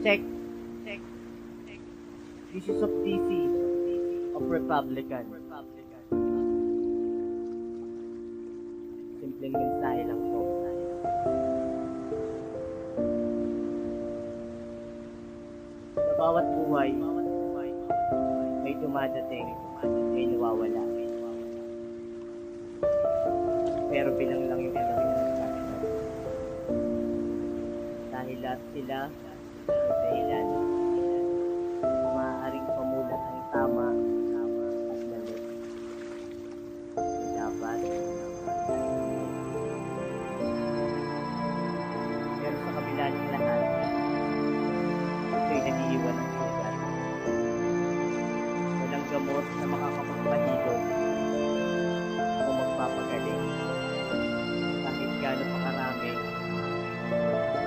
Check. This is of DC of Republican. Simpleng mensahe lang to. Sa bawat buhay, may dumadating, may nawawala. Pero bilang lang yung alam na nagkakaroon. Dahil lahat sila ang dahilan. Maaaring pamulat ang tama at mali. Dapat. Pero sa kabila ng lahat, ito'y nag-iiwan ng sugat. Walang gamot na makakapagpahilog o magpapagaling. Kahit gaano pa karami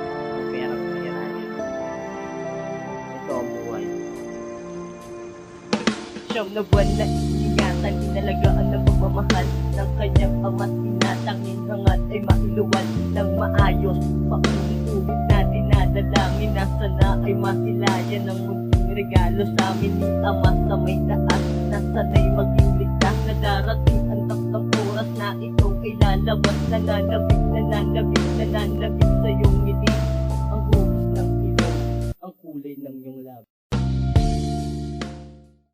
o perang pahiranin. Ito ang buhay. Siyam na buwan na iingatan, inalagaan ng pagmamahal ng kanyang ama't tinatangin hangat ay mailuwan ng maayos. Paulit-ulit na dinadalangin na sana ay masilayan ng munting regalo sa amin ni Ama sa may taas, na sana'y maging ligtas na darating ang taktang oras na ito ay lalabas. Nananabik sa iyong ngiti ang hugis ng ilong, ang kulay ng iyong lab.